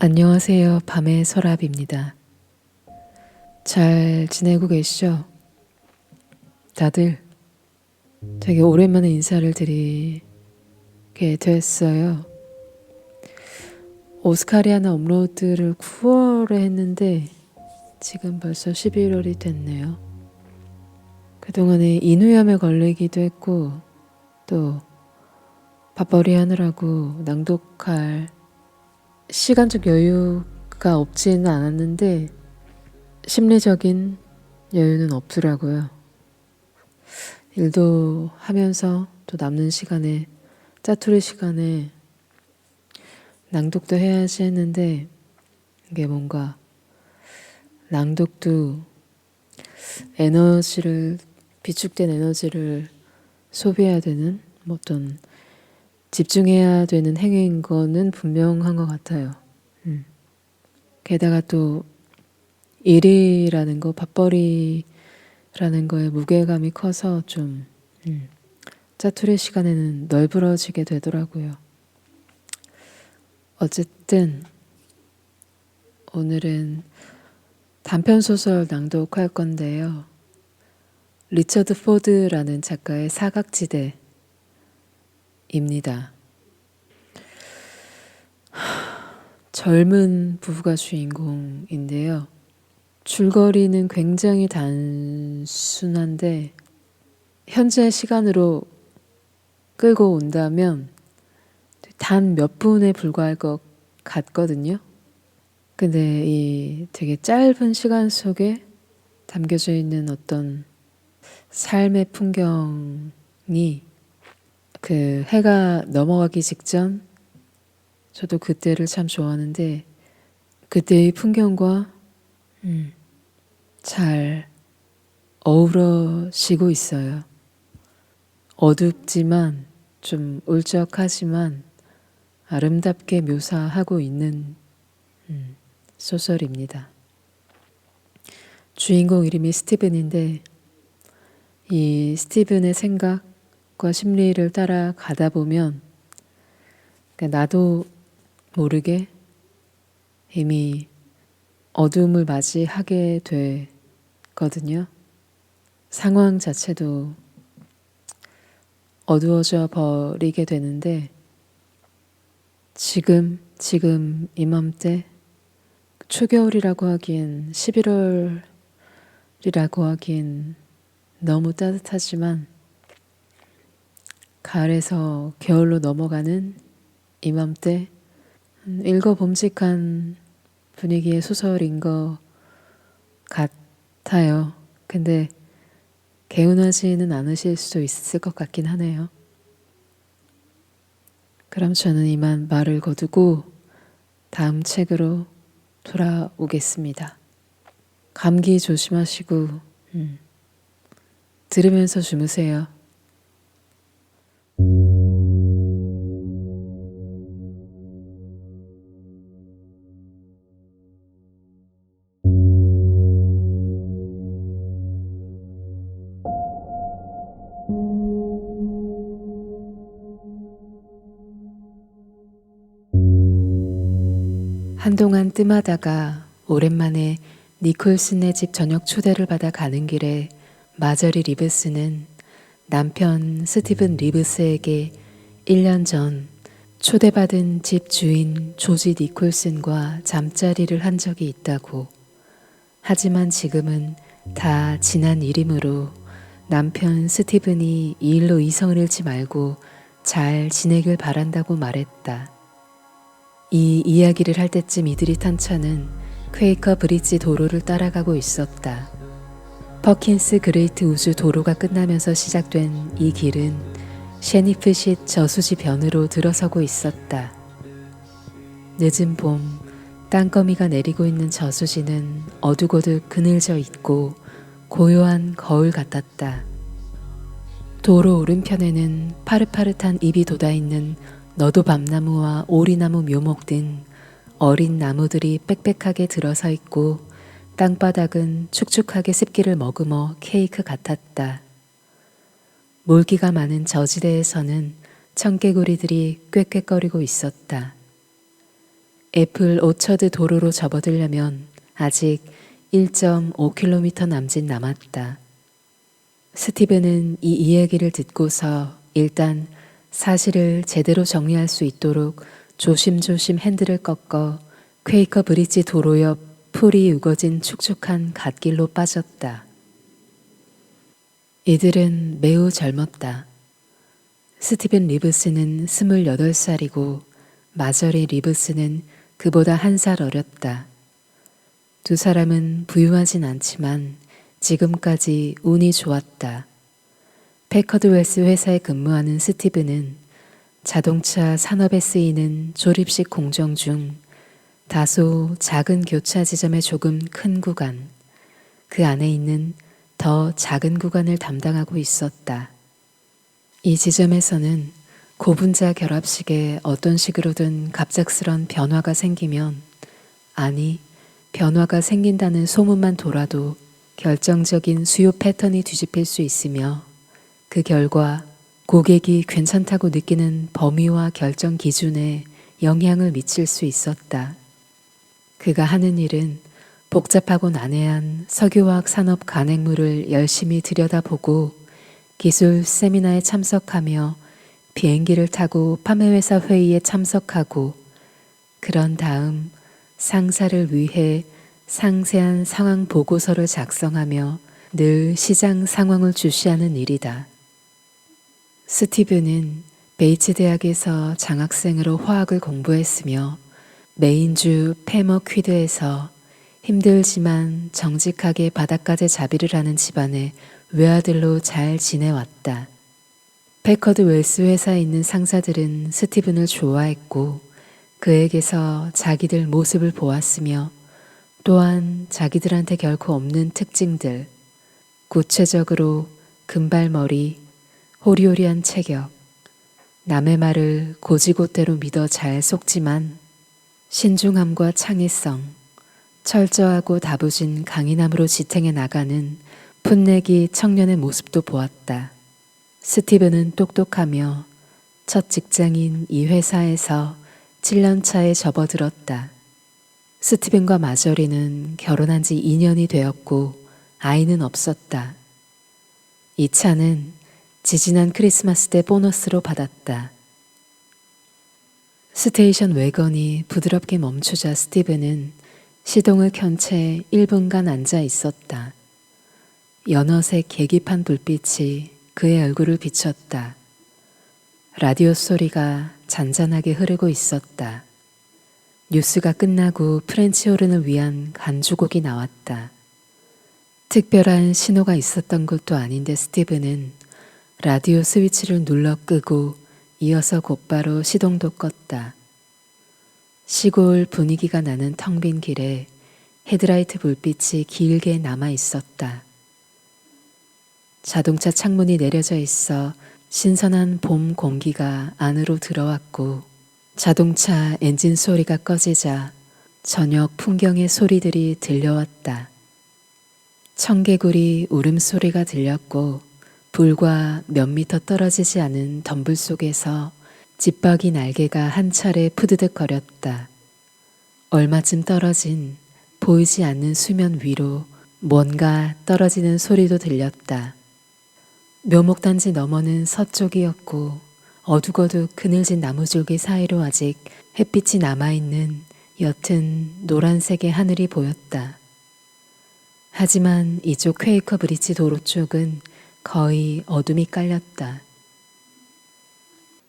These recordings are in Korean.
안녕하세요. 밤의 서랍입니다. 잘 지내고 계시죠? 다들 되게 오랜만에 인사를 드리게 됐어요. 오스카리아나 업로드를 9월에 했는데 지금 벌써 11월이 됐네요. 그동안에 인후염에 걸리기도 했고 또 밥벌이 하느라고 낭독할 시간적 여유가 없지는 않았는데 심리적인 여유는 없더라고요. 일도 하면서 또 남는 시간에 짜투리 시간에 낭독도 해야지 했는데 이게 뭔가 낭독도 비축된 에너지를 소비해야 되는 어떤 집중해야 되는 행위인 거는 분명한 것 같아요. 게다가 또 일이라는 거, 밥벌이라는 거에 무게감이 커서 좀 짜투리 시간에는 널브러지게 되더라고요. 어쨌든 오늘은 단편소설 낭독할 건데요. 리처드 포드라는 작가의 사각지대입니다. 젊은 부부가 주인공인데요. 줄거리는 굉장히 단순한데 현재 시간으로 끌고 온다면 단 몇 분에 불과할 것 같거든요. 근데 이 되게 짧은 시간 속에 담겨져 있는 어떤 삶의 풍경이 그 해가 넘어가기 직전 저도 그때를 참 좋아하는데 그때의 풍경과 잘 어우러지고 있어요. 어둡지만 좀 울적하지만 아름답게 묘사하고 있는 소설입니다. 주인공 이름이 스티븐인데 이 스티븐의 생각과 심리를 따라가다 보면 나도 모르게 이미 어둠을 맞이하게 되거든요. 상황 자체도 어두워져 버리게 되는데 지금 이맘때 초겨울이라고 하기엔 11월이라고 하기엔 너무 따뜻하지만 가을에서 겨울로 넘어가는 이맘때 읽어봄직한 분위기의 소설인 것 같아요. 근데 개운하지는 않으실 수도 있을 것 같긴 하네요. 그럼 저는 이만 말을 거두고 다음 책으로 돌아오겠습니다. 감기 조심하시고 들으면서 주무세요. 한동안 뜸하다가 오랜만에 니콜슨네 집 저녁 초대를 받아 가는 길에 마저리 리브스는 남편 스티븐 리브스에게 1년 전 초대받은 집 주인 조지 니콜슨과 잠자리를 한 적이 있다고. 하지만 지금은 다 지난 일이므로 남편 스티븐이 이 일로 이성을 잃지 말고 잘 지내길 바란다고 말했다. 이 이야기를 할 때쯤 이들이 탄 차는 퀘이커 브릿지 도로를 따라가고 있었다. 퍼킨스 그레이트 우주 도로가 끝나면서 시작된 이 길은 셰니프쉿 저수지 변으로 들어서고 있었다. 늦은 봄, 땅거미가 내리고 있는 저수지는 어둑어둑 그늘져 있고 고요한 거울 같았다. 도로 오른편에는 파릇파릇한 잎이 돋아있는 너도밤나무와 오리나무 묘목 등 어린 나무들이 빽빽하게 들어서 있고 땅바닥은 축축하게 습기를 머금어 케이크 같았다. 몰기가 많은 저지대에서는 청개구리들이 꽥꽥거리고 있었다. 애플 오처드 도로로 접어들려면 아직 1.5km 남짓 남았다. 스티븐은 이 이야기를 듣고서 일단 사실을 제대로 정리할 수 있도록 조심조심 핸들을 꺾어 퀘이커 브릿지 도로 옆 풀이 우거진 축축한 갓길로 빠졌다. 이들은 매우 젊었다. 스티븐 리브스는 28살이고 마저리 리브스는 그보다 1살 어렸다. 두 사람은 부유하진 않지만 지금까지 운이 좋았다. 패커드 웰스 회사에 근무하는 스티븐은 자동차 산업에 쓰이는 조립식 공정 중 다소 작은 교차 지점의 조금 큰 구간, 그 안에 있는 더 작은 구간을 담당하고 있었다. 이 지점에서는 고분자 결합식에 어떤 식으로든 갑작스런 변화가 생기면, 아니, 변화가 생긴다는 소문만 돌아도 결정적인 수요 패턴이 뒤집힐 수 있으며 그 결과 고객이 괜찮다고 느끼는 범위와 결정 기준에 영향을 미칠 수 있었다. 그가 하는 일은 복잡하고 난해한 석유화학 산업 간행물을 열심히 들여다보고 기술 세미나에 참석하며 비행기를 타고 판매회사 회의에 참석하고 그런 다음 상사를 위해 상세한 상황 보고서를 작성하며 늘 시장 상황을 주시하는 일이다. 스티븐은 베이츠 대학에서 장학생으로 화학을 공부했으며 메인주 패머퀴드에서 힘들지만 정직하게 바닷가재 자비를 하는 집안의 외아들로 잘 지내왔다. 패커드 웰스 회사에 있는 상사들은 스티븐을 좋아했고 그에게서 자기들 모습을 보았으며 또한 자기들한테 결코 없는 특징들, 구체적으로 금발머리, 호리호리한 체격, 남의 말을 고지고대로 믿어 잘 속지만 신중함과 창의성, 철저하고 다부진 강인함으로 지탱해 나가는 풋내기 청년의 모습도 보았다. 스티븐은 똑똑하며 첫 직장인 이 회사에서 7년 차에 접어들었다. 스티븐과 마저리는 결혼한 지 2년이 되었고 아이는 없었다. 이 차는 지지난 크리스마스 때 보너스로 받았다. 스테이션 외건이 부드럽게 멈추자 스티븐은 시동을 켠 채 1분간 앉아 있었다. 연어색 계기판 불빛이 그의 얼굴을 비쳤다. 라디오 소리가 잔잔하게 흐르고 있었다. 뉴스가 끝나고 프렌치 호른을 위한 간주곡이 나왔다. 특별한 신호가 있었던 것도 아닌데 스티븐은 라디오 스위치를 눌러 끄고 이어서 곧바로 시동도 껐다. 시골 분위기가 나는 텅 빈 길에 헤드라이트 불빛이 길게 남아 있었다. 자동차 창문이 내려져 있어 신선한 봄 공기가 안으로 들어왔고 자동차 엔진 소리가 꺼지자 저녁 풍경의 소리들이 들려왔다. 청개구리 울음소리가 들렸고 불과 몇 미터 떨어지지 않은 덤불 속에서 집박이 날개가 한 차례 푸드득거렸다. 얼마쯤 떨어진 보이지 않는 수면 위로 뭔가 떨어지는 소리도 들렸다. 묘목단지 너머는 서쪽이었고 어둑어둑 그늘진 나무줄기 사이로 아직 햇빛이 남아있는 옅은 노란색의 하늘이 보였다. 하지만 이쪽 퀘이커 브릿지 도로 쪽은 거의 어둠이 깔렸다.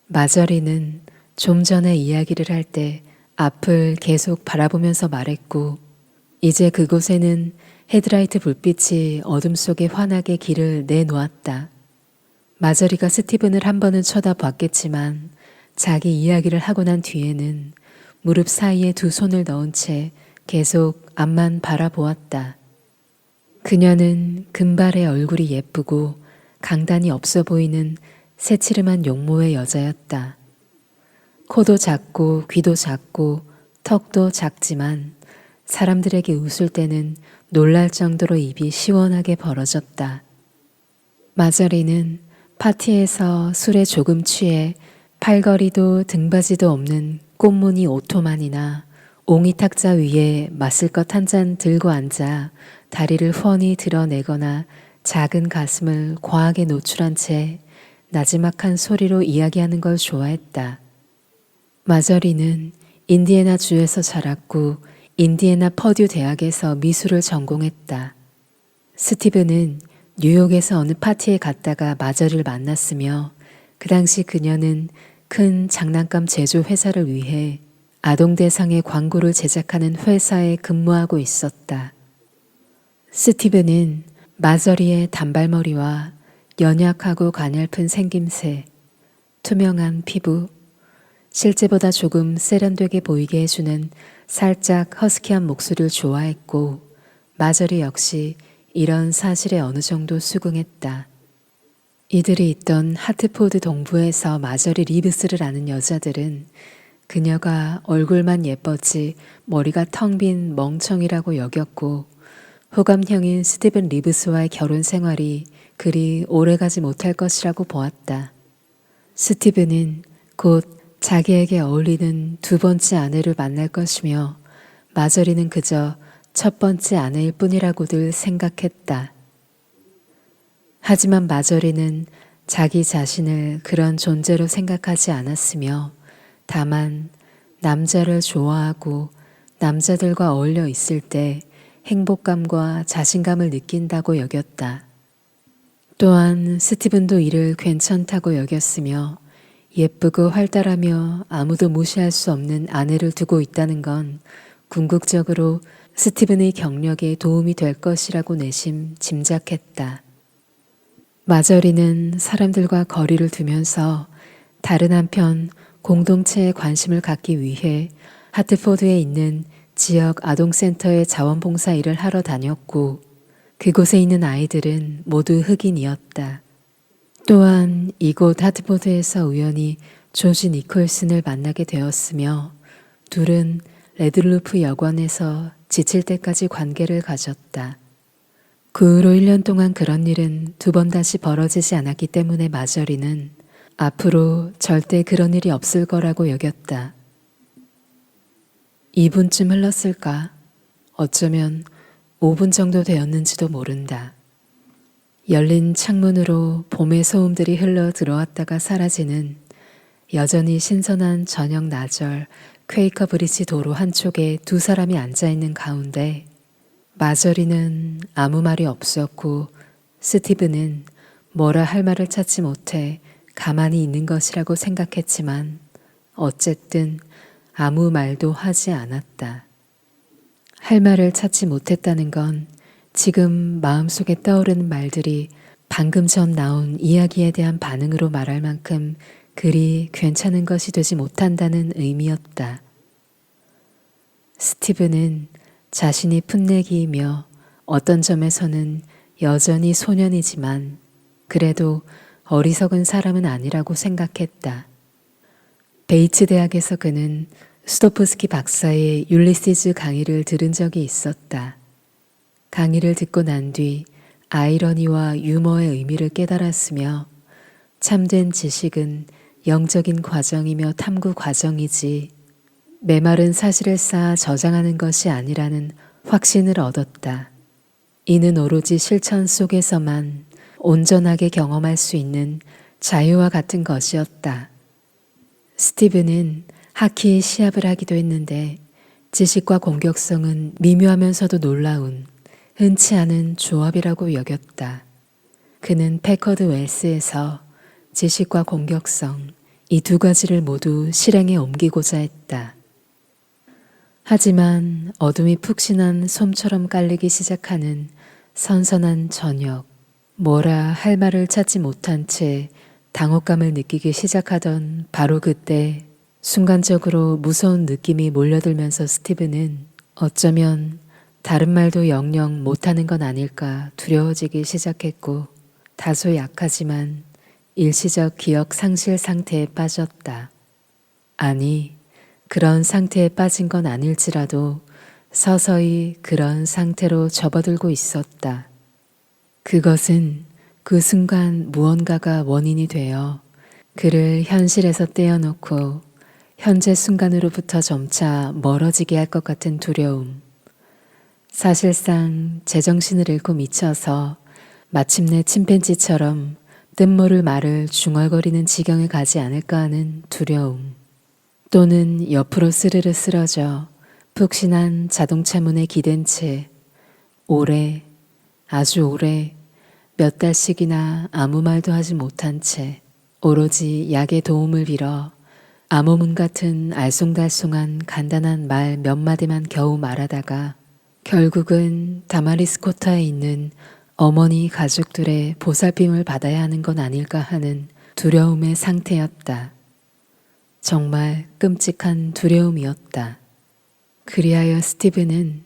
마저리는 좀 전에 이야기를 할 때 앞을 계속 바라보면서 말했고 이제 그곳에는 헤드라이트 불빛이 어둠 속에 환하게 길을 내놓았다. 마저리가 스티븐을 한 번은 쳐다봤겠지만 자기 이야기를 하고 난 뒤에는 무릎 사이에 두 손을 넣은 채 계속 앞만 바라보았다. 그녀는 금발의 얼굴이 예쁘고 강단이 없어 보이는 새치름한 용모의 여자였다. 코도 작고 귀도 작고 턱도 작지만 사람들에게 웃을 때는 놀랄 정도로 입이 시원하게 벌어졌다. 마저리는 파티에서 술에 조금 취해 팔걸이도 등받이도 없는 꽃무늬 오토만이나 옹이탁자 위에 마실 것 한 잔 들고 앉아 다리를 훤히 드러내거나 작은 가슴을 과하게 노출한 채 나지막한 소리로 이야기하는 걸 좋아했다. 마저리는 인디애나 주에서 자랐고 인디애나 퍼듀 대학에서 미술을 전공했다. 스티브는 뉴욕에서 어느 파티에 갔다가 마저리를 만났으며 그 당시 그녀는 큰 장난감 제조 회사를 위해 아동 대상의 광고를 제작하는 회사에 근무하고 있었다. 스티브는 마저리의 단발머리와 연약하고 가냘픈 생김새, 투명한 피부, 실제보다 조금 세련되게 보이게 해주는 살짝 허스키한 목소리를 좋아했고 마저리 역시 이런 사실에 어느 정도 수긍했다. 이들이 있던 하트포드 동부에서 마저리 리브스를 아는 여자들은 그녀가 얼굴만 예뻤지 머리가 텅 빈 멍청이라고 여겼고 호감형인 스티븐 리브스와의 결혼 생활이 그리 오래가지 못할 것이라고 보았다. 스티븐은 곧 자기에게 어울리는 두 번째 아내를 만날 것이며 마저리는 그저 첫 번째 아내일 뿐이라고들 생각했다. 하지만 마저리는 자기 자신을 그런 존재로 생각하지 않았으며 다만 남자를 좋아하고 남자들과 어울려 있을 때 행복감과 자신감을 느낀다고 여겼다. 또한 스티븐도 이를 괜찮다고 여겼으며 예쁘고 활달하며 아무도 무시할 수 없는 아내를 두고 있다는 건 궁극적으로 스티븐의 경력에 도움이 될 것이라고 내심 짐작했다. 마저리는 사람들과 거리를 두면서 다른 한편 공동체에 관심을 갖기 위해 하트포드에 있는 지역 아동센터의 자원봉사 일을 하러 다녔고 그곳에 있는 아이들은 모두 흑인이었다. 또한 이곳 하트포드에서 우연히 조지 니콜슨을 만나게 되었으며 둘은 레드루프 여관에서 지칠 때까지 관계를 가졌다. 그 후로 1년 동안 그런 일은 두 번 다시 벌어지지 않았기 때문에 마저리는 앞으로 절대 그런 일이 없을 거라고 여겼다. 2분쯤 흘렀을까? 어쩌면 5분 정도 되었는지도 모른다. 열린 창문으로 봄의 소음들이 흘러 들어왔다가 사라지는 여전히 신선한 저녁 나절 퀘이커 브리지 도로 한쪽에 두 사람이 앉아있는 가운데 마저리는 아무 말이 없었고 스티브는 뭐라 할 말을 찾지 못해 가만히 있는 것이라고 생각했지만 어쨌든 아무 말도 하지 않았다. 할 말을 찾지 못했다는 건 지금 마음속에 떠오르는 말들이 방금 전 나온 이야기에 대한 반응으로 말할 만큼 그리 괜찮은 것이 되지 못한다는 의미였다. 스티브는 자신이 풋내기이며 어떤 점에서는 여전히 소년이지만 그래도 어리석은 사람은 아니라고 생각했다. 베이츠 대학에서 그는 스토프스키 박사의 율리시즈 강의를 들은 적이 있었다. 강의를 듣고 난 뒤 아이러니와 유머의 의미를 깨달았으며 참된 지식은 영적인 과정이며 탐구 과정이지 메마른 사실을 쌓아 저장하는 것이 아니라는 확신을 얻었다. 이는 오로지 실천 속에서만 온전하게 경험할 수 있는 자유와 같은 것이었다. 스티브는 하키 시합을 하기도 했는데 지식과 공격성은 미묘하면서도 놀라운 흔치 않은 조합이라고 여겼다. 그는 패커드 웰스에서 지식과 공격성 이 두 가지를 모두 실행에 옮기고자 했다. 하지만 어둠이 푹신한 솜처럼 깔리기 시작하는 선선한 저녁, 뭐라 할 말을 찾지 못한 채 당혹감을 느끼기 시작하던 바로 그때 순간적으로 무서운 느낌이 몰려들면서 스티브는 어쩌면 다른 말도 영영 못하는 건 아닐까 두려워지기 시작했고 다소 약하지만 일시적 기억 상실 상태에 빠졌다. 아니, 그런 상태에 빠진 건 아닐지라도 서서히 그런 상태로 접어들고 있었다. 그것은 그 순간 무언가가 원인이 되어 그를 현실에서 떼어놓고 현재 순간으로부터 점차 멀어지게 할 것 같은 두려움. 사실상 제정신을 잃고 미쳐서 마침내 침팬지처럼 뜻모를 말을 중얼거리는 지경에 가지 않을까 하는 두려움. 또는 옆으로 스르르 쓰러져 푹신한 자동차 문에 기댄 채 오래, 아주 오래 몇 달씩이나 아무 말도 하지 못한 채 오로지 약의 도움을 빌어 암호문 같은 알쏭달쏭한 간단한 말 몇 마디만 겨우 말하다가 결국은 다마리스코타에 있는 어머니 가족들의 보살핌을 받아야 하는 건 아닐까 하는 두려움의 상태였다. 정말 끔찍한 두려움이었다. 그리하여 스티븐은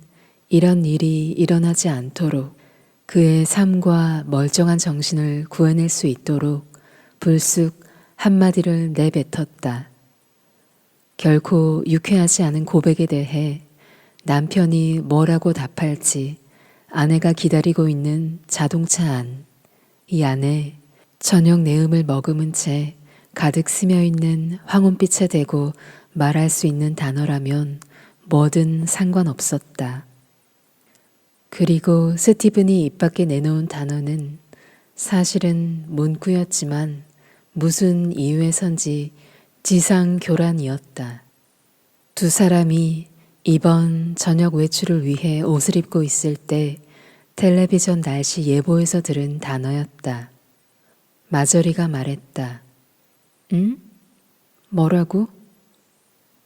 이런 일이 일어나지 않도록 그의 삶과 멀쩡한 정신을 구해낼 수 있도록 불쑥 한마디를 내뱉었다. 결코 유쾌하지 않은 고백에 대해 남편이 뭐라고 답할지 아내가 기다리고 있는 자동차 안, 이 안에 저녁 내음을 머금은 채 가득 스며 있는 황혼빛에 대고 말할 수 있는 단어라면 뭐든 상관없었다. 그리고 스티븐이 입 밖에 내놓은 단어는 사실은 문구였지만 무슨 이유에선지 지상교란이었다. 두 사람이 이번 저녁 외출을 위해 옷을 입고 있을 때 텔레비전 날씨 예보에서 들은 단어였다. 마저리가 말했다. 응? 뭐라고?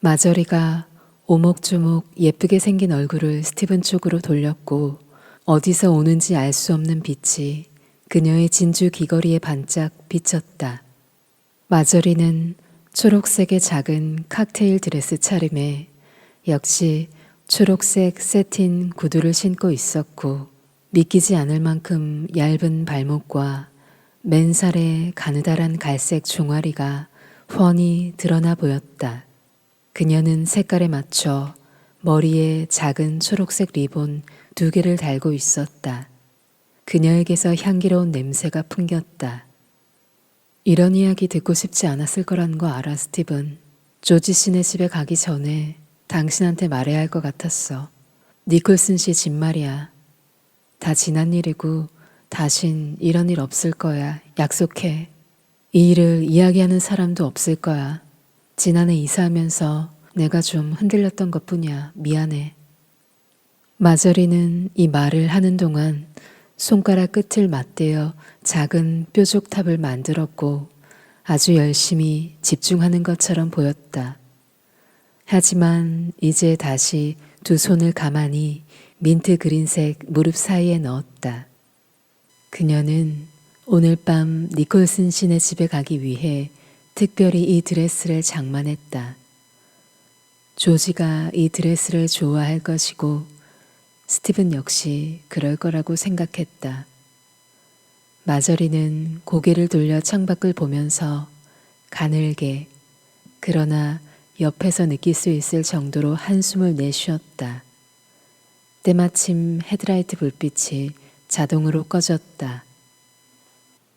마저리가 오목조목 예쁘게 생긴 얼굴을 스티븐 쪽으로 돌렸고 어디서 오는지 알 수 없는 빛이 그녀의 진주 귀걸이에 반짝 비쳤다. 마저리는 초록색의 작은 칵테일 드레스 차림에 역시 초록색 세틴 구두를 신고 있었고 믿기지 않을 만큼 얇은 발목과 맨살에 가느다란 갈색 종아리가 훤히 드러나 보였다. 그녀는 색깔에 맞춰 머리에 작은 초록색 리본 2개를 달고 있었다. 그녀에게서 향기로운 냄새가 풍겼다. 이런 이야기 듣고 싶지 않았을 거라는 거 알아, 스티븐. 조지 씨네 집에 가기 전에 당신한테 말해야 할 것 같았어. 니콜슨 씨 집 말이야. 다 지난 일이고 다신 이런 일 없을 거야. 약속해. 이 일을 이야기하는 사람도 없을 거야. 지난해 이사하면서 내가 좀 흔들렸던 것뿐이야. 미안해. 마저리는 이 말을 하는 동안 손가락 끝을 맞대어 작은 뾰족탑을 만들었고 아주 열심히 집중하는 것처럼 보였다. 하지만 이제 다시 두 손을 가만히 민트 그린색 무릎 사이에 넣었다. 그녀는 오늘 밤 니콜슨 씨네 집에 가기 위해 특별히 이 드레스를 장만했다. 조지가 이 드레스를 좋아할 것이고 스티븐 역시 그럴 거라고 생각했다. 마저리는 고개를 돌려 창밖을 보면서 가늘게 그러나 옆에서 느낄 수 있을 정도로 한숨을 내쉬었다. 때마침 헤드라이트 불빛이 자동으로 꺼졌다.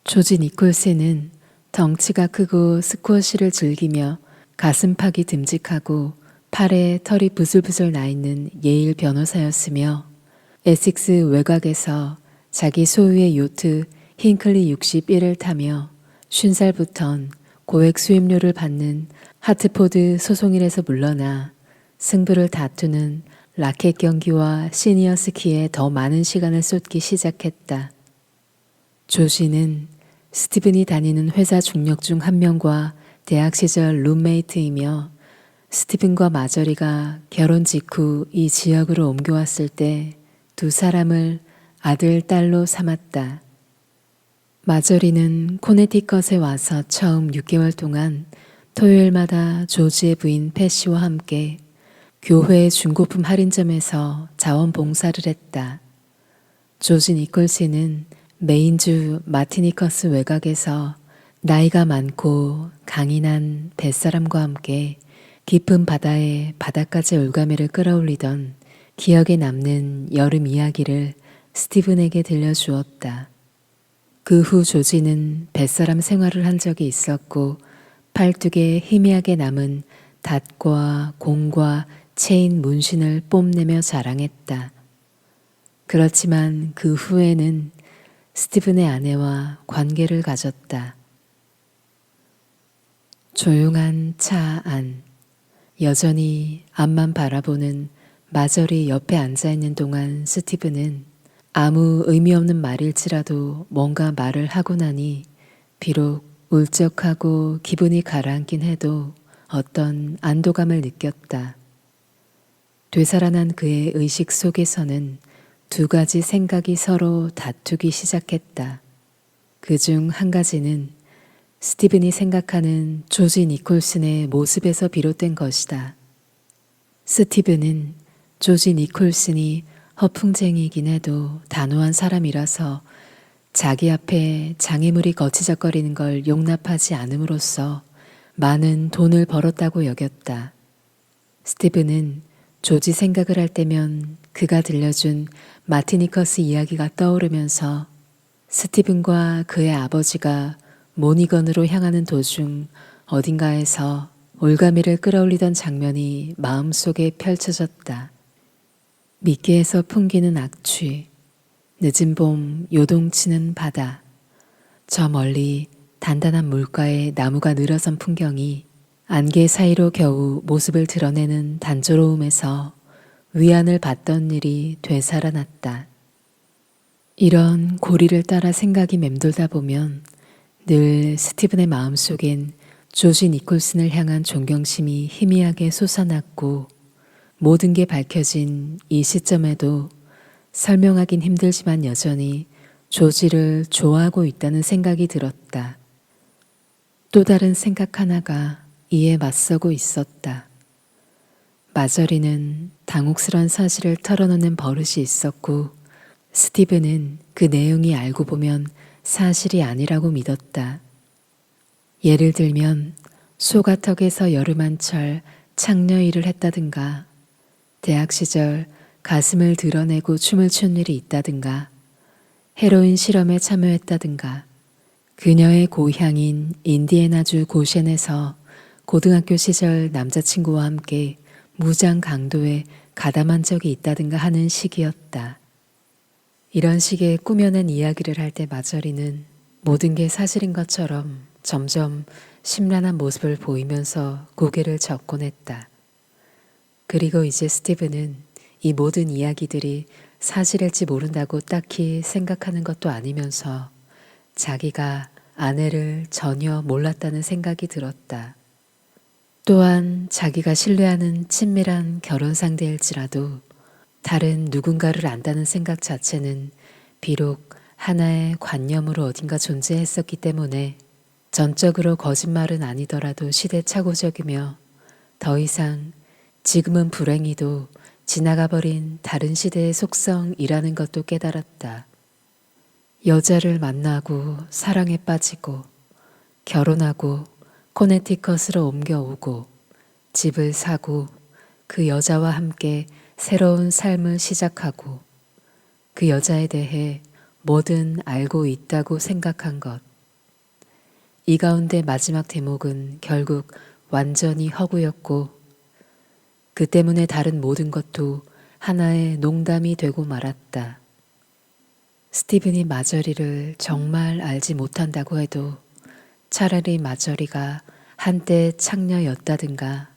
조지 니콜슨은 덩치가 크고 스쿼시를 즐기며 가슴팍이 듬직하고 팔에 털이 부슬부슬 나 있는 예일 변호사였으며 에식스 외곽에서 자기 소유의 요트 힌클리 61을 타며 50살부턴 고액 수임료를 받는 하트포드 소송일에서 물러나 승부를 다투는 라켓 경기와 시니어 스키에 더 많은 시간을 쏟기 시작했다. 조지는 스티븐이 다니는 회사 중력 중 한 명과 대학 시절 룸메이트이며 스티븐과 마저리가 결혼 직후 이 지역으로 옮겨왔을 때 두 사람을 아들, 딸로 삼았다. 마저리는 코네티컷에 와서 처음 6개월 동안 토요일마다 조지의 부인 패시와 함께 교회 중고품 할인점에서 자원봉사를 했다. 조지 니콜슨은 메인주 마티니커스 외곽에서 나이가 많고 강인한 뱃사람과 함께 깊은 바다에 바다까지 올가매를 끌어올리던 기억에 남는 여름 이야기를 스티븐에게 들려주었다. 그 후 조지는 뱃사람 생활을 한 적이 있었고 팔뚝에 희미하게 남은 닷과 공과 체인 문신을 뽐내며 자랑했다. 그렇지만 그 후에는 스티븐의 아내와 관계를 가졌다. 조용한 차 안, 여전히 앞만 바라보는 마저리 옆에 앉아있는 동안 스티븐은 아무 의미 없는 말일지라도 뭔가 말을 하고 나니 비록 울적하고 기분이 가라앉긴 해도 어떤 안도감을 느꼈다. 되살아난 그의 의식 속에서는 두 가지 생각이 서로 다투기 시작했다. 그중 한 가지는 스티븐이 생각하는 조지 니콜슨의 모습에서 비롯된 것이다. 스티븐은 조지 니콜슨이 허풍쟁이이긴 해도 단호한 사람이라서 자기 앞에 장애물이 거치적거리는 걸 용납하지 않음으로써 많은 돈을 벌었다고 여겼다. 스티븐은 조지 생각을 할 때면 그가 들려준 마티니커스 이야기가 떠오르면서 스티븐과 그의 아버지가 모니건으로 향하는 도중 어딘가에서 올가미를 끌어올리던 장면이 마음속에 펼쳐졌다. 미끼에서 풍기는 악취, 늦은 봄 요동치는 바다, 저 멀리 단단한 물가에 나무가 늘어선 풍경이 안개 사이로 겨우 모습을 드러내는 단조로움에서 위안을 받던 일이 되살아났다. 이런 고리를 따라 생각이 맴돌다 보면 늘 스티븐의 마음속엔 조지 니콜슨을 향한 존경심이 희미하게 솟아났고 모든 게 밝혀진 이 시점에도 설명하긴 힘들지만 여전히 조지를 좋아하고 있다는 생각이 들었다. 또 다른 생각 하나가 이에 맞서고 있었다. 마저리는 당혹스런 사실을 털어놓는 버릇이 있었고 스티븐은 그 내용이 알고 보면 사실이 아니라고 믿었다. 예를 들면 소가턱에서 여름 한철 창녀 일을 했다든가 대학 시절 가슴을 드러내고 춤을 춘 일이 있다든가 헤로인 실험에 참여했다든가 그녀의 고향인 인디애나주 고셴에서 고등학교 시절 남자친구와 함께 무장 강도에 가담한 적이 있다든가 하는 식이었다. 이런 식의 꾸며낸 이야기를 할 때 마저리는 모든 게 사실인 것처럼 점점 심란한 모습을 보이면서 고개를 젓곤 했다. 그리고 이제 스티븐은 이 모든 이야기들이 사실일지 모른다고 딱히 생각하는 것도 아니면서 자기가 아내를 전혀 몰랐다는 생각이 들었다. 또한 자기가 신뢰하는 친밀한 결혼 상대일지라도 다른 누군가를 안다는 생각 자체는 비록 하나의 관념으로 어딘가 존재했었기 때문에 전적으로 거짓말은 아니더라도 시대착오적이며 더 이상 지금은 불행히도 지나가버린 다른 시대의 속성이라는 것도 깨달았다. 여자를 만나고 사랑에 빠지고 결혼하고 코네티컷으로 옮겨오고 집을 사고 그 여자와 함께 새로운 삶을 시작하고 그 여자에 대해 뭐든 알고 있다고 생각한 것. 이 가운데 마지막 대목은 결국 완전히 허구였고 그 때문에 다른 모든 것도 하나의 농담이 되고 말았다. 스티븐이 마저리를 정말 알지 못한다고 해도 차라리 마저리가 한때 창녀였다든가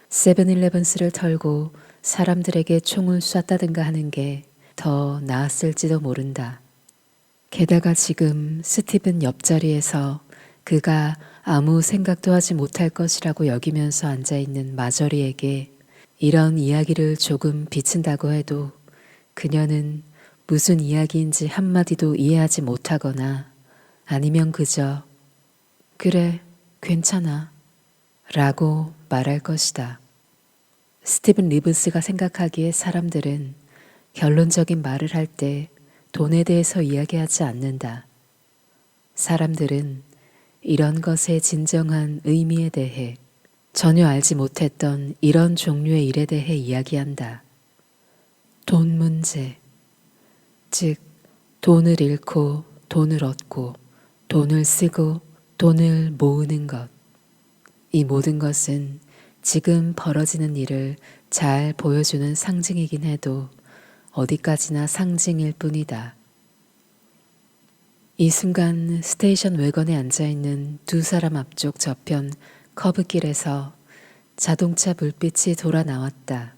세븐일레븐스를 털고 사람들에게 총을 쐈다든가 하는 게 더 나았을지도 모른다. 게다가 지금 스티븐 옆자리에서 그가 아무 생각도 하지 못할 것이라고 여기면서 앉아있는 마저리에게 이런 이야기를 조금 비친다고 해도 그녀는 무슨 이야기인지 한마디도 이해하지 못하거나 아니면 그저 그래, 괜찮아 라고 말할 것이다. 스티븐 리브스가 생각하기에 사람들은 결론적인 말을 할 때 돈에 대해서 이야기하지 않는다. 사람들은 이런 것의 진정한 의미에 대해 전혀 알지 못했던 이런 종류의 일에 대해 이야기한다. 돈 문제, 즉 돈을 잃고 돈을 얻고 돈을 쓰고 돈을 모으는 것. 이 모든 것은 지금 벌어지는 일을 잘 보여주는 상징이긴 해도 어디까지나 상징일 뿐이다. 이 순간 스테이션 외건에 앉아있는 두 사람 앞쪽 저편 커브길에서 자동차 불빛이 돌아 나왔다.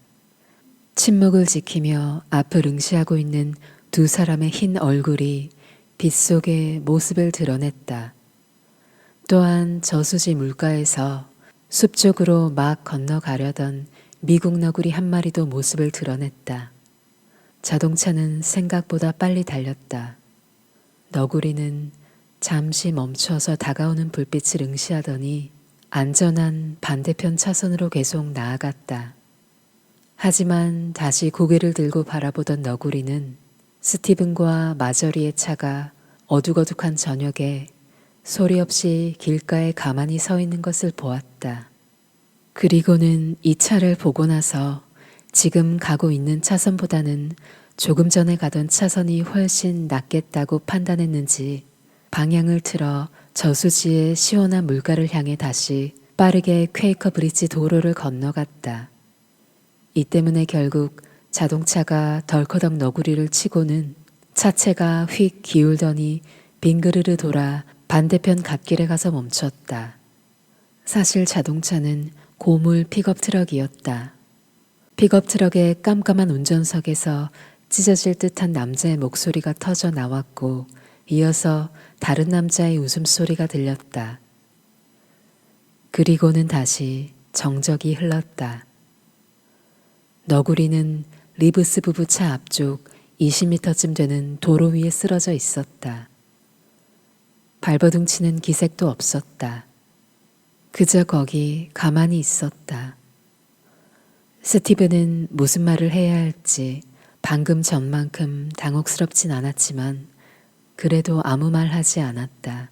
침묵을 지키며 앞을 응시하고 있는 두 사람의 흰 얼굴이 빛 속에 모습을 드러냈다. 또한 저수지 물가에서 숲 쪽으로 막 건너가려던 미국 너구리 한 마리도 모습을 드러냈다. 자동차는 생각보다 빨리 달렸다. 너구리는 잠시 멈춰서 다가오는 불빛을 응시하더니 안전한 반대편 차선으로 계속 나아갔다. 하지만 다시 고개를 들고 바라보던 너구리는 스티븐과 마저리의 차가 어둑어둑한 저녁에 소리 없이 길가에 가만히 서 있는 것을 보았다. 그리고는 이 차를 보고 나서 지금 가고 있는 차선보다는 조금 전에 가던 차선이 훨씬 낫겠다고 판단했는지 방향을 틀어 저수지의 시원한 물가를 향해 다시 빠르게 퀘이커 브릿지 도로를 건너갔다. 이 때문에 결국 자동차가 덜커덕 너구리를 치고는 차체가 휙 기울더니 빙그르르 돌아 반대편 갓길에 가서 멈췄다. 사실 자동차는 고물 픽업 트럭이었다. 픽업 트럭의 깜깜한 운전석에서 찢어질 듯한 남자의 목소리가 터져 나왔고 이어서 다른 남자의 웃음소리가 들렸다. 그리고는 다시 정적이 흘렀다. 너구리는 리브스 부부 차 앞쪽 20m쯤 되는 도로 위에 쓰러져 있었다. 발버둥 치는 기색도 없었다. 그저 거기 가만히 있었다. 스티븐은 무슨 말을 해야 할지 방금 전만큼 당혹스럽진 않았지만 그래도 아무 말 하지 않았다.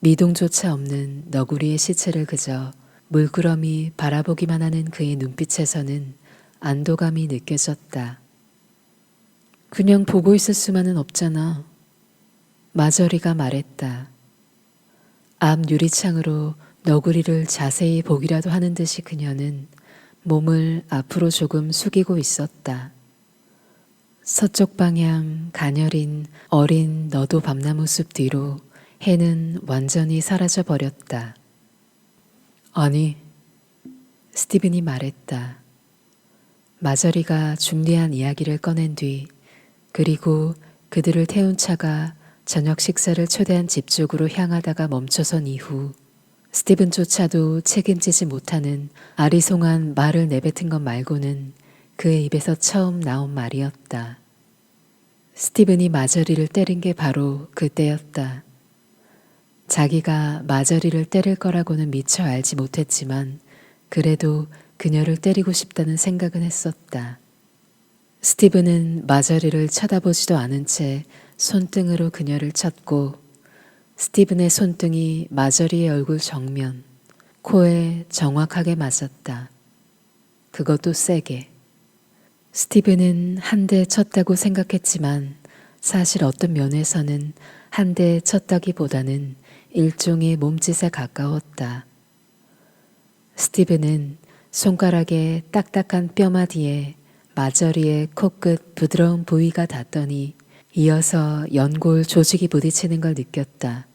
미동조차 없는 너구리의 시체를 그저 물끄러미 바라보기만 하는 그의 눈빛에서는 안도감이 느껴졌다. 그냥 보고 있을 수만은 없잖아. 마저리가 말했다. 앞 유리창으로 너구리를 자세히 보기라도 하는 듯이 그녀는 몸을 앞으로 조금 숙이고 있었다. 서쪽 방향 가녀린 어린 너도 밤나무 숲 뒤로 해는 완전히 사라져 버렸다. 아니, 스티븐이 말했다. 마저리가 중대한 이야기를 꺼낸 뒤 그리고 그들을 태운 차가 저녁 식사를 초대한 집 쪽으로 향하다가 멈춰선 이후 스티븐조차도 책임지지 못하는 아리송한 말을 내뱉은 것 말고는 그의 입에서 처음 나온 말이었다. 스티븐이 마저리를 때린 게 바로 그때였다. 자기가 마저리를 때릴 거라고는 미처 알지 못했지만 그래도 그녀를 때리고 싶다는 생각은 했었다. 스티븐은 마저리를 쳐다보지도 않은 채 손등으로 그녀를 쳤고 스티븐의 손등이 마저리의 얼굴 정면, 코에 정확하게 맞았다. 그것도 세게. 스티븐은 한 대 쳤다고 생각했지만 사실 어떤 면에서는 한 대 쳤다기보다는 일종의 몸짓에 가까웠다. 스티븐은 손가락의 딱딱한 뼈마디에 마저리의 코끝 부드러운 부위가 닿더니 이어서 연골 조직이 부딪히는 걸 느꼈다.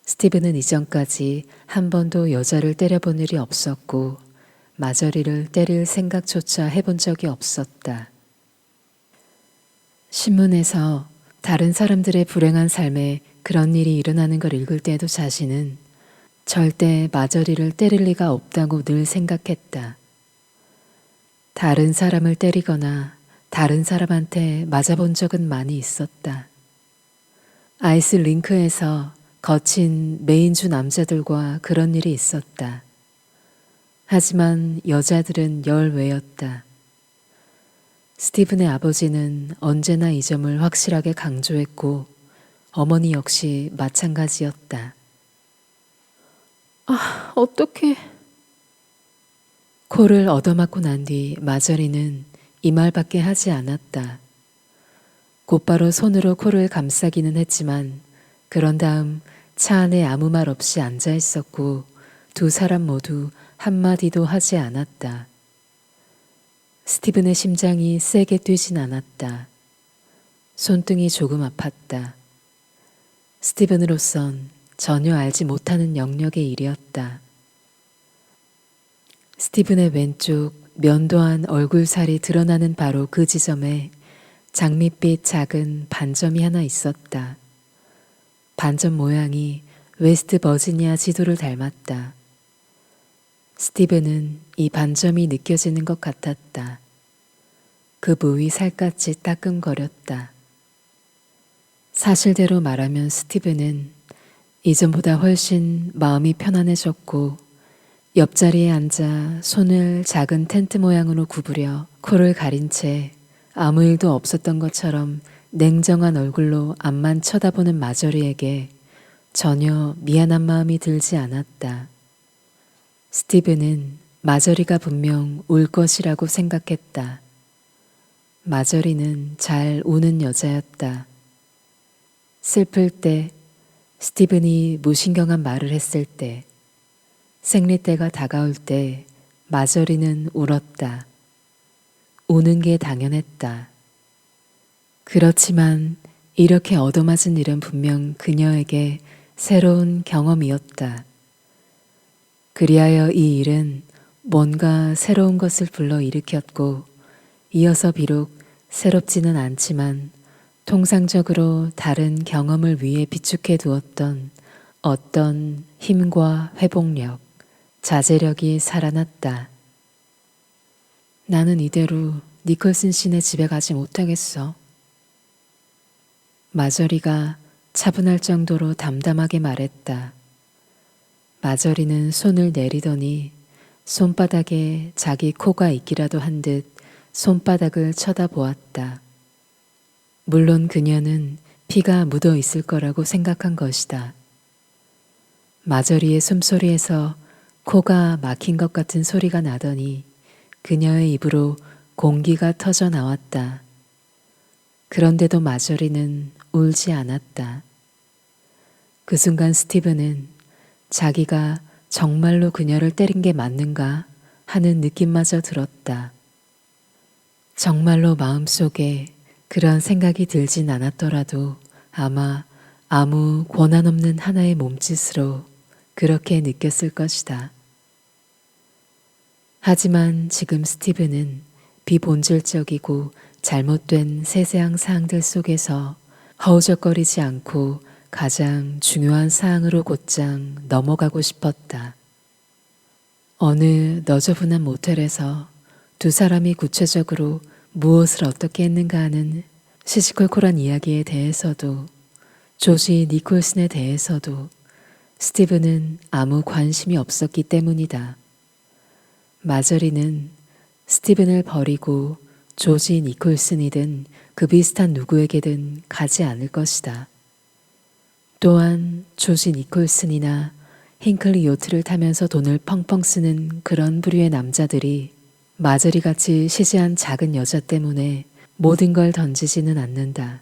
스티븐은 이전까지 한 번도 여자를 때려본 일이 없었고 마저리를 때릴 생각조차 해본 적이 없었다. 신문에서 다른 사람들의 불행한 삶에 그런 일이 일어나는 걸 읽을 때도 자신은 절대 마저리를 때릴 리가 없다고 늘 생각했다. 다른 사람을 때리거나 다른 사람한테 맞아본 적은 많이 있었다. 아이스 링크에서 거친 메인주 남자들과 그런 일이 있었다. 하지만 여자들은 열외였다. 스티븐의 아버지는 언제나 이 점을 확실하게 강조했고 어머니 역시 마찬가지였다. 아, 어떡해. 코를 얻어맞고 난 뒤 마저리는 이 말밖에 하지 않았다. 곧바로 손으로 코를 감싸기는 했지만 그런 다음 차 안에 아무 말 없이 앉아 있었고 두 사람 모두 한마디도 하지 않았다. 스티븐의 심장이 세게 뛰진 않았다. 손등이 조금 아팠다. 스티븐으로선 전혀 알지 못하는 영역의 일이었다. 스티븐의 왼쪽 면도한 얼굴살이 드러나는 바로 그 지점에 장밋빛 작은 반점이 하나 있었다. 반점 모양이 웨스트 버지니아 지도를 닮았다. 스티븐은 이 반점이 느껴지는 것 같았다. 그 부위 살갗이 따끔거렸다. 사실대로 말하면 스티븐은 이전보다 훨씬 마음이 편안해졌고 옆자리에 앉아 손을 작은 텐트 모양으로 구부려 코를 가린 채 아무 일도 없었던 것처럼 냉정한 얼굴로 앞만 쳐다보는 마저리에게 전혀 미안한 마음이 들지 않았다. 스티븐은 마저리가 분명 울 것이라고 생각했다. 마저리는 잘 우는 여자였다. 슬플 때, 스티븐이 무신경한 말을 했을 때, 생리때가 다가올 때 마저리는 울었다. 우는 게 당연했다. 그렇지만 이렇게 얻어맞은 일은 분명 그녀에게 새로운 경험이었다. 그리하여 이 일은 뭔가 새로운 것을 불러일으켰고 이어서 비록 새롭지는 않지만 통상적으로 다른 경험을 위해 비축해 두었던 어떤 힘과 회복력, 자제력이 살아났다. 나는 이대로 니콜슨 씨네 집에 가지 못하겠어. 마저리가 차분할 정도로 담담하게 말했다. 마저리는 손을 내리더니 손바닥에 자기 코가 있기라도 한 듯 손바닥을 쳐다보았다. 물론 그녀는 피가 묻어 있을 거라고 생각한 것이다. 마저리의 숨소리에서 코가 막힌 것 같은 소리가 나더니 그녀의 입으로 공기가 터져 나왔다. 그런데도 마저리는 울지 않았다. 그 순간 스티븐은 자기가 정말로 그녀를 때린 게 맞는가 하는 느낌마저 들었다. 정말로 마음속에 그런 생각이 들진 않았더라도 아마 아무 권한 없는 하나의 몸짓으로 그렇게 느꼈을 것이다. 하지만 지금 스티븐은 비본질적이고 잘못된 세세한 사항들 속에서 허우적거리지 않고 가장 중요한 사항으로 곧장 넘어가고 싶었다. 어느 너저분한 모텔에서 두 사람이 구체적으로 무엇을 어떻게 했는가 하는 시시콜콜한 이야기에 대해서도 조지 니콜슨에 대해서도 스티븐은 아무 관심이 없었기 때문이다. 마저리는 스티븐을 버리고 조지 니콜슨이든 그 비슷한 누구에게든 가지 않을 것이다. 또한 조지 니콜슨이나 힌클리 요트를 타면서 돈을 펑펑 쓰는 그런 부류의 남자들이 마저리같이 시시한 작은 여자 때문에 모든 걸 던지지는 않는다.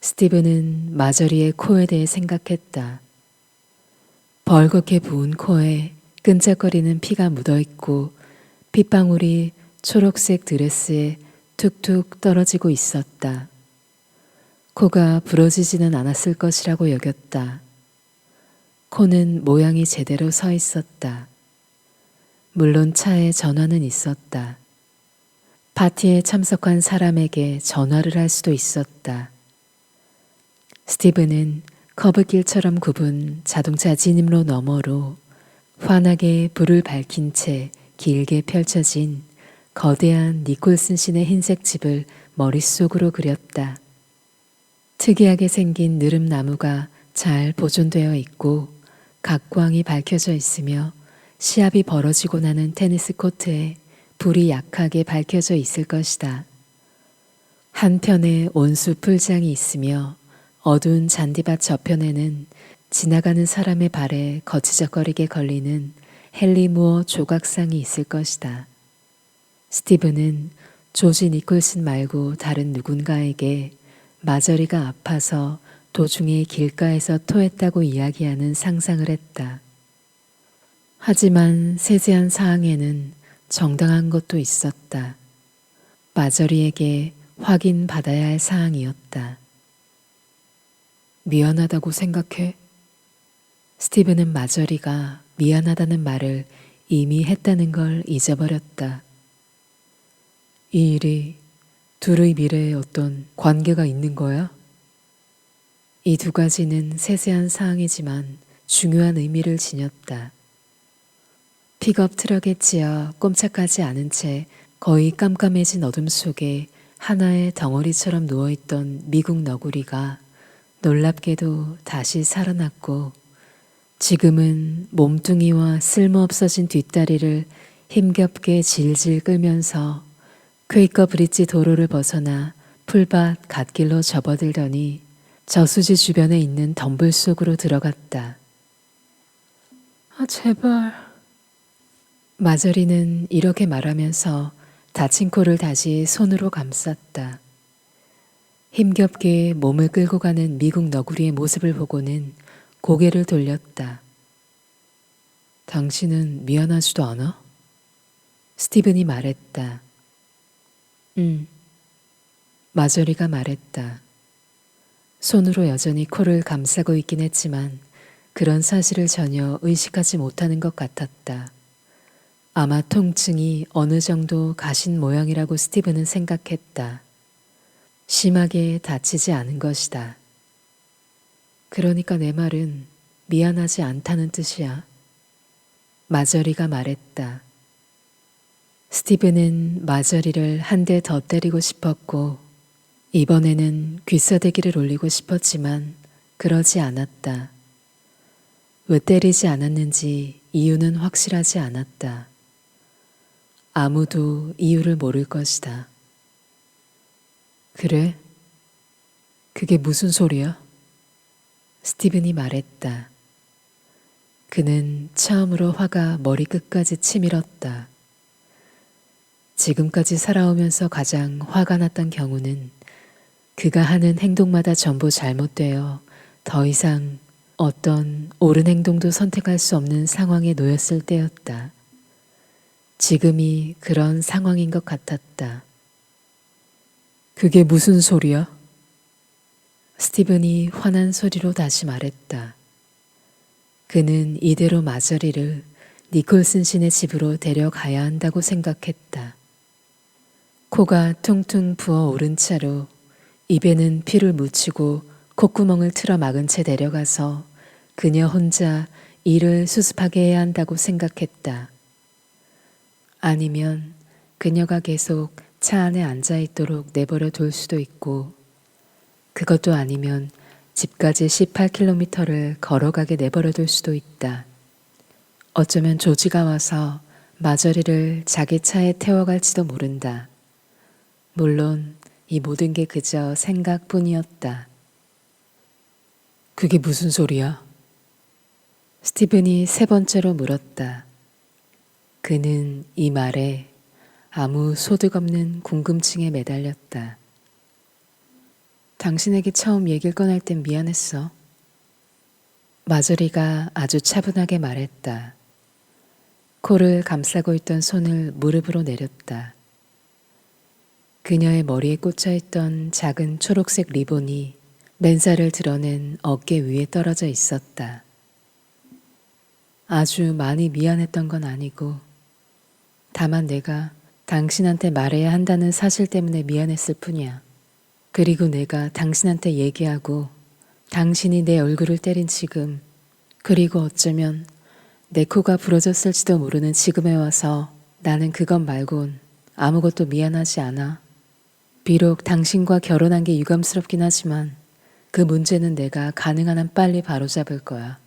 스티븐은 마저리의 코에 대해 생각했다. 벌겋게 부은 코에 끈적거리는 피가 묻어있고 핏방울이 초록색 드레스에 툭툭 떨어지고 있었다. 코가 부러지지는 않았을 것이라고 여겼다. 코는 모양이 제대로 서 있었다. 물론 차에 전화는 있었다. 파티에 참석한 사람에게 전화를 할 수도 있었다. 스티븐은 커브길처럼 굽은 자동차 진입로 너머로 환하게 불을 밝힌 채 길게 펼쳐진 거대한 니콜슨 씬의 흰색 집을 머릿속으로 그렸다. 특이하게 생긴 느릅나무가 잘 보존되어 있고 각광이 밝혀져 있으며 시합이 벌어지고 나는 테니스 코트에 불이 약하게 밝혀져 있을 것이다. 한편에 온수 풀장이 있으며 어두운 잔디밭 저편에는 지나가는 사람의 발에 거치적거리게 걸리는 헨리 무어 조각상이 있을 것이다. 스티븐은 조지 니콜슨 말고 다른 누군가에게 마저리가 아파서 도중에 길가에서 토했다고 이야기하는 상상을 했다. 하지만 세세한 사항에는 정당한 것도 있었다. 마저리에게 확인받아야 할 사항이었다. 미안하다고 생각해? 스티븐은 마저리가 미안하다는 말을 이미 했다는 걸 잊어버렸다. 이 일이 둘의 미래에 어떤 관계가 있는 거야? 이 두 가지는 세세한 사항이지만 중요한 의미를 지녔다. 픽업 트럭에 치여 꼼짝하지 않은 채 거의 깜깜해진 어둠 속에 하나의 덩어리처럼 누워있던 미국 너구리가 놀랍게도 다시 살아났고 지금은 몸뚱이와 쓸모없어진 뒷다리를 힘겹게 질질 끌면서 퀘이커 브릿지 도로를 벗어나 풀밭 갓길로 접어들더니 저수지 주변에 있는 덤불 속으로 들어갔다. 아, 제발. 마저리는 이렇게 말하면서 다친 코를 다시 손으로 감쌌다. 힘겹게 몸을 끌고 가는 미국 너구리의 모습을 보고는 고개를 돌렸다. 당신은 미안하지도 않아? 스티븐이 말했다. 마저리가 말했다. 손으로 여전히 코를 감싸고 있긴 했지만 그런 사실을 전혀 의식하지 못하는 것 같았다. 아마 통증이 어느 정도 가신 모양이라고 스티븐은 생각했다. 심하게 다치지 않은 것이다. 그러니까 내 말은 미안하지 않다는 뜻이야. 마저리가 말했다. 스티븐은 마저리를 한 대 더 때리고 싶었고 이번에는 귀싸대기를 올리고 싶었지만 그러지 않았다. 왜 때리지 않았는지 이유는 확실하지 않았다. 아무도 이유를 모를 것이다. 그래? 그게 무슨 소리야? 스티븐이 말했다. 그는 처음으로 화가 머리끝까지 치밀었다. 지금까지 살아오면서 가장 화가 났던 경우는 그가 하는 행동마다 전부 잘못되어 더 이상 어떤 옳은 행동도 선택할 수 없는 상황에 놓였을 때였다. 지금이 그런 상황인 것 같았다. 그게 무슨 소리야? 스티븐이 화난 소리로 다시 말했다. 그는 이대로 마저리를 니콜슨 씨네 집으로 데려가야 한다고 생각했다. 코가 퉁퉁 부어오른 채로 입에는 피를 묻히고 콧구멍을 틀어 막은 채 데려가서 그녀 혼자 일을 수습하게 해야 한다고 생각했다. 아니면 그녀가 계속 차 안에 앉아있도록 내버려 둘 수도 있고 그것도 아니면 집까지 18km를 걸어가게 내버려 둘 수도 있다. 어쩌면 조지가 와서 마저리를 자기 차에 태워갈지도 모른다. 물론 이 모든 게 그저 생각뿐이었다. 그게 무슨 소리야? 스티븐이 세 번째로 물었다. 그는 이 말에 아무 소득 없는 궁금증에 매달렸다. 당신에게 처음 얘기를 꺼낼 땐 미안했어. 마저리가 아주 차분하게 말했다. 코를 감싸고 있던 손을 무릎으로 내렸다. 그녀의 머리에 꽂혀있던 작은 초록색 리본이 맨살을 드러낸 어깨 위에 떨어져 있었다. 아주 많이 미안했던 건 아니고 다만 내가 당신한테 말해야 한다는 사실 때문에 미안했을 뿐이야. 그리고 내가 당신한테 얘기하고 당신이 내 얼굴을 때린 지금, 그리고 어쩌면 내 코가 부러졌을지도 모르는 지금에 와서 나는 그것 말곤 아무것도 미안하지 않아. 비록 당신과 결혼한 게 유감스럽긴 하지만 그 문제는 내가 가능한 한 빨리 바로잡을 거야.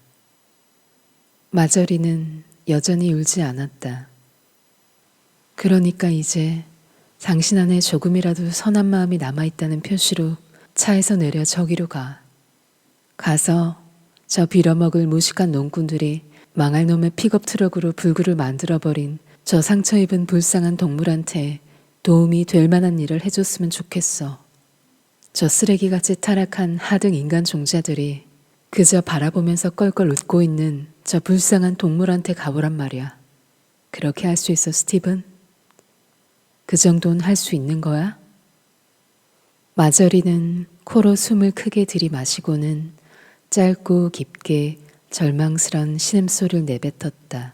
마저리는 여전히 울지 않았다. 그러니까 이제 당신 안에 조금이라도 선한 마음이 남아있다는 표시로 차에서 내려 저기로 가. 가서 저 빌어먹을 무식한 농꾼들이 망할 놈의 픽업 트럭으로 불구를 만들어버린 저 상처 입은 불쌍한 동물한테 도움이 될 만한 일을 해줬으면 좋겠어. 저 쓰레기같이 타락한 하등 인간 종자들이 그저 바라보면서 껄껄 웃고 있는 저 저 불쌍한 동물한테 가보란 말이야. 그렇게 할 수 있어, 스티븐? 그 정도는 할 수 있는 거야? 마저리는 코로 숨을 크게 들이마시고는 짧고 깊게 절망스런 신음소리를 내뱉었다.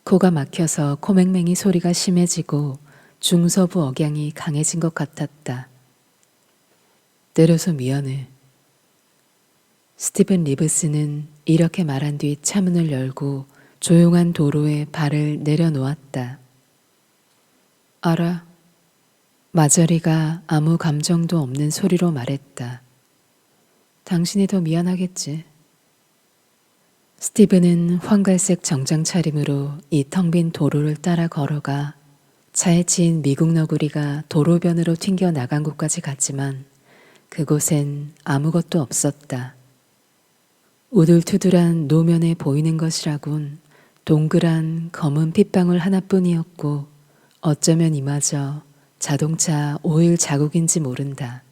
코가 막혀서 코맹맹이 소리가 심해지고 중서부 억양이 강해진 것 같았다. 때려서 미안해. 스티븐 리브스는 이렇게 말한 뒤 차문을 열고 조용한 도로에 발을 내려놓았다. 알아. 마저리가 아무 감정도 없는 소리로 말했다. 당신이 더 미안하겠지. 스티븐은 황갈색 정장 차림으로 이 텅 빈 도로를 따라 걸어가 차에 치인 미국 너구리가 도로변으로 튕겨 나간 곳까지 갔지만 그곳엔 아무것도 없었다. 우둘투둘한 노면에 보이는 것이라곤 동그란 검은 핏방울 하나뿐이었고 어쩌면 이마저 자동차 오일 자국인지 모른다.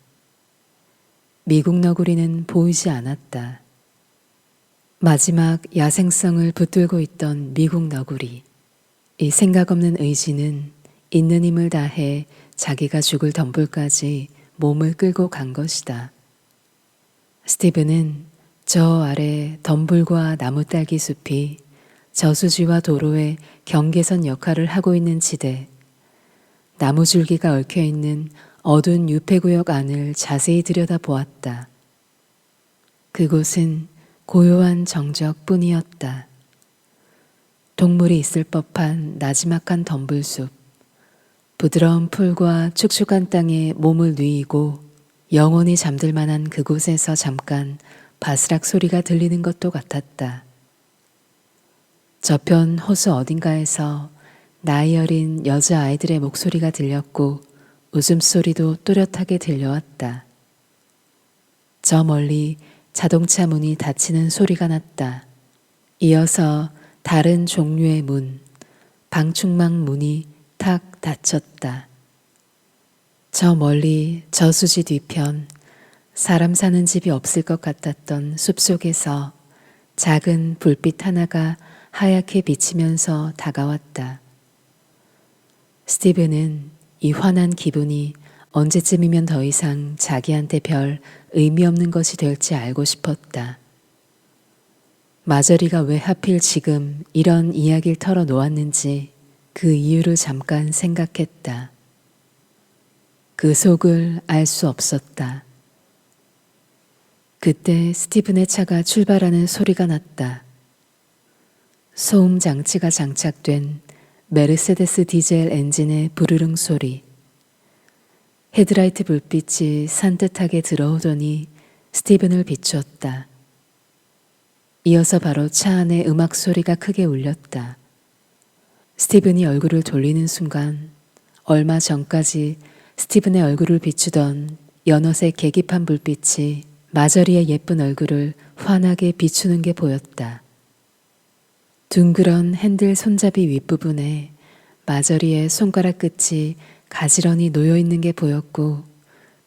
미국 너구리는 보이지 않았다. 마지막 야생성을 붙들고 있던 미국 너구리. 이 생각 없는 의지는 있는 힘을 다해 자기가 죽을 덤불까지 몸을 끌고 간 것이다. 스티븐은 저 아래 덤불과 나무딸기 숲이 저수지와 도로의 경계선 역할을 하고 있는 지대, 나무줄기가 얽혀있는 어두운 유폐구역 안을 자세히 들여다보았다. 그곳은 고요한 정적뿐이었다. 동물이 있을 법한 나지막한 덤불숲, 부드러운 풀과 축축한 땅에 몸을 뉘이고 영원히 잠들 만한 그곳에서 잠깐 바스락 소리가 들리는 것도 같았다. 저편 호수 어딘가에서 나이 어린 여자아이들의 목소리가 들렸고 웃음소리도 또렷하게 들려왔다. 저 멀리 자동차 문이 닫히는 소리가 났다. 이어서 다른 종류의 문, 방충망 문이 탁 닫혔다. 저 멀리 저수지 뒤편 사람 사는 집이 없을 것 같았던 숲속에서 작은 불빛 하나가 하얗게 비치면서 다가왔다. 스티븐은 이 환한 기분이 언제쯤이면 더 이상 자기한테 별 의미 없는 것이 될지 알고 싶었다. 마저리가 왜 하필 지금 이런 이야기를 털어놓았는지 그 이유를 잠깐 생각했다. 그 속을 알 수 없었다. 그때 스티븐의 차가 출발하는 소리가 났다. 소음 장치가 장착된 메르세데스 디젤 엔진의 부르릉 소리. 헤드라이트 불빛이 산뜻하게 들어오더니 스티븐을 비추었다. 이어서 바로 차 안의 음악 소리가 크게 울렸다. 스티븐이 얼굴을 돌리는 순간 얼마 전까지 스티븐의 얼굴을 비추던 연어색 계기판 불빛이 마저리의 예쁜 얼굴을 환하게 비추는 게 보였다. 둥그런 핸들 손잡이 윗부분에 마저리의 손가락 끝이 가지런히 놓여있는 게 보였고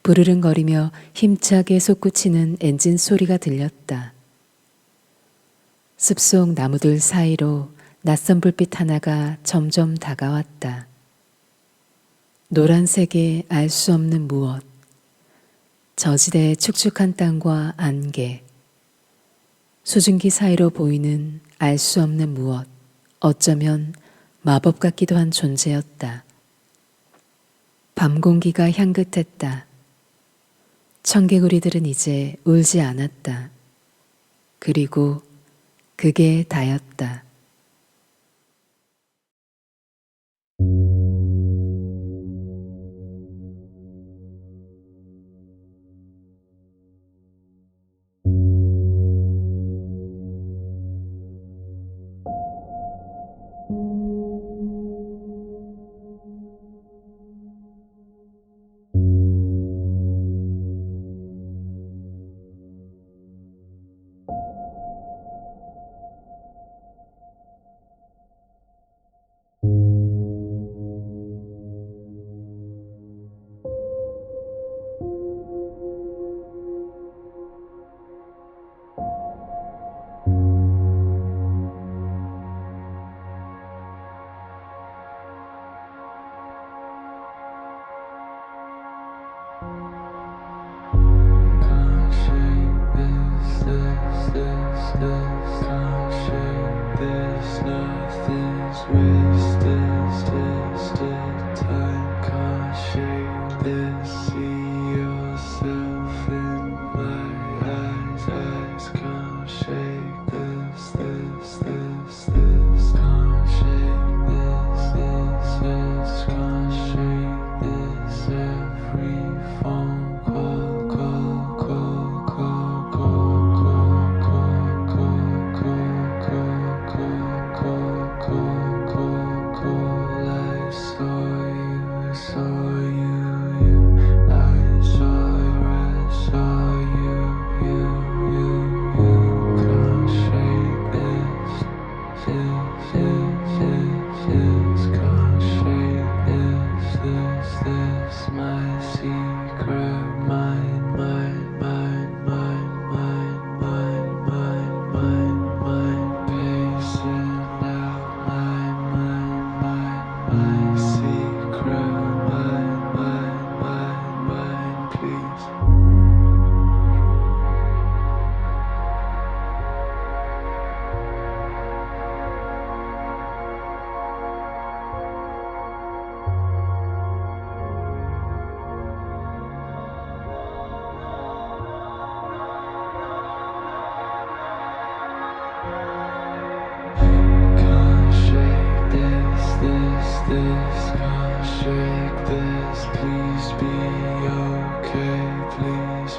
부르릉거리며 힘차게 솟구치는 엔진 소리가 들렸다. 숲속 나무들 사이로 낯선 불빛 하나가 점점 다가왔다. 노란색의 알 수 없는 무엇, 저지대의 축축한 땅과 안개, 수증기 사이로 보이는 알 수 없는 무엇, 어쩌면 마법 같기도 한 존재였다. 밤 공기가 향긋했다. 청개구리들은 이제 울지 않았다. 그리고 그게 다였다. nothing's wasted. Time can't shake this. See yourself in my eyes can't shake this. Can't shake this can't shake this. Every phone I saw you, I saw you, can't shake this, can't shake this, my secret mind, pacing out my secret mind, please. Can't shake this, can't shake this. Please be okay, please.